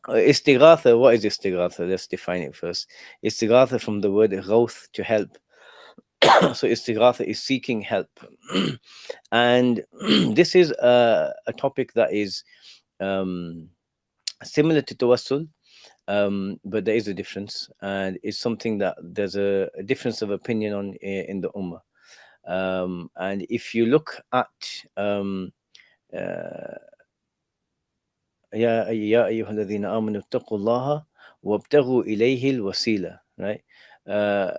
Istighatha, what is istighatha? Let's define it first. Istighatha from the word ghawth, to help. So istighatha is seeking help. And this is a topic that is um, similar to tawassul, but there is a difference, and it's something that there's a difference of opinion on in the ummah. And if you look at uh, يا أيها الذين آمنوا اتقوا الله وابتغوا إليه الوسيلة, right? uh,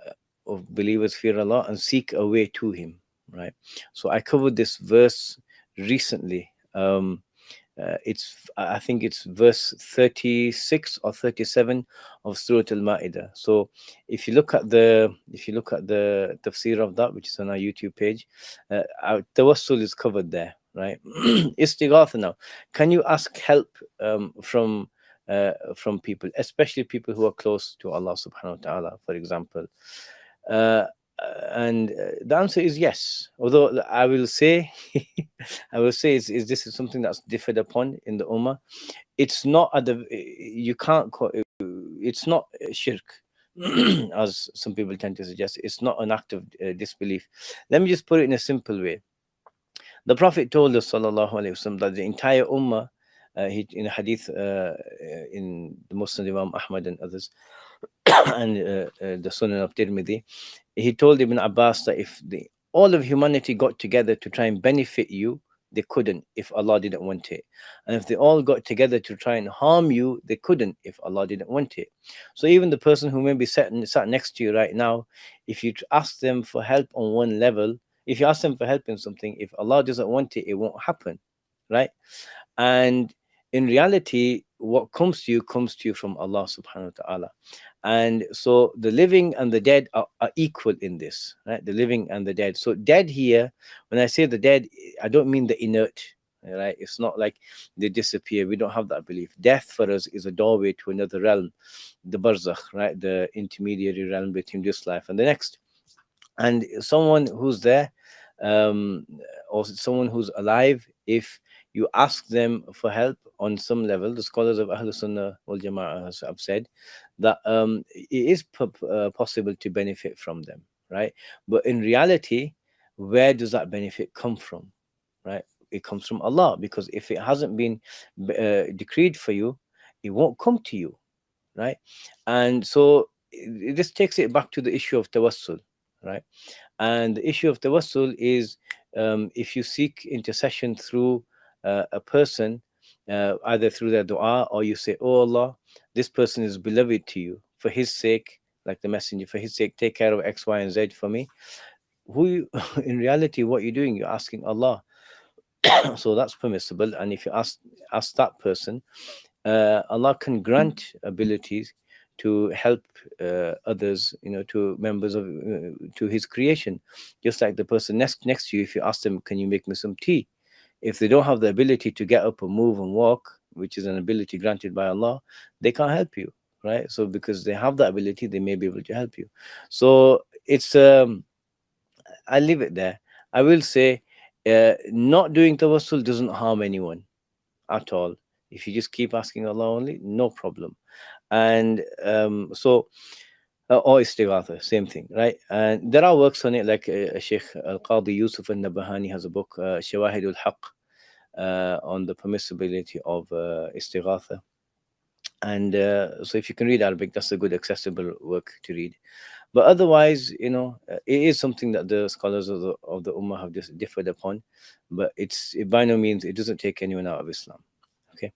of believers, fear Allah and seek a way to him, right? So I covered this verse recently. It's, I think it's verse 36 or 37 of Surah Al-Ma'idah. So if you look at the tafsir of that, which is on our YouTube page, our tawassul is covered there, right? Istighatha now. Can you ask help from people, especially people who are close to Allah subhanahu wa ta'ala, for example? Uh, and the answer is yes. Although I will say, I will say, is this is something that's differed upon in the ummah. It's not at the, you can't call it, it's not shirk, as some people tend to suggest. It's not an act of disbelief. Let me just put it in a simple way. The Prophet told us, sallallahu alaihi wasallam, that the entire ummah, in a hadith in the Muslim Imam Ahmad and others, and the Sunan of Tirmidhi, he told Ibn Abbas that if all of humanity got together to try and benefit you, they couldn't if Allah didn't want it. And if they all got together to try and harm you, they couldn't if Allah didn't want it. So even the person who may be sat next to you right now, if you ask them for help on one level, if you ask them for help in something, if Allah doesn't want it, it won't happen, right? And in reality, what comes to you from Allah subhanahu wa ta'ala. And so the living and the dead are equal in this, right? The living and the dead. So dead here, when I say the dead, I don't mean the inert, right? It's not like they disappear. We don't have that belief. Death for us is a doorway to another realm, the barzakh, right? The intermediary realm between this life and the next. And someone who's there, um, or someone who's alive, if you ask them for help on some level, the scholars of Ahlul Sunnah wal Jama'ah have said that it is possible to benefit from them, right? But in reality, where does that benefit come from, right? It comes from Allah, because if it hasn't been decreed for you, it won't come to you, right? And so this takes it back to the issue of tawassul, right? And the issue of tawassul is, if you seek intercession through a person, either through their dua, or you say, oh Allah, this person is beloved to you, for his sake, like the messenger, for his sake, take care of X, Y, and Z for me. In reality, what you're doing, you're asking Allah. So that's permissible. And if you ask that person, Allah can grant abilities to help others, to members of, to His creation. Just like the person next to you, if you ask them, "Can you make me some tea?" If they don't have the ability to get up and move and walk, which is an ability granted by Allah, they can't help you, right? So because they have that ability, they may be able to help you. So it's I leave it there. I will say, not doing tawassul doesn't harm anyone at all. If you just keep asking Allah only, no problem. And or istighatha, same thing, right? And there are works on it, like Sheikh Al-Qadi Yusuf al-Nabahani has a book, Shawahidul Haqq, on the permissibility of istighatha. And so if you can read Arabic, that's a good accessible work to read. But otherwise, it is something that the scholars of the Ummah have just differed upon. But by no means, it doesn't take anyone out of Islam. Okay.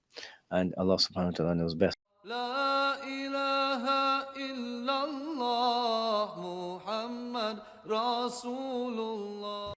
And Allah subhanahu wa ta'ala knows best. لا إله إلا الله محمد رسول الله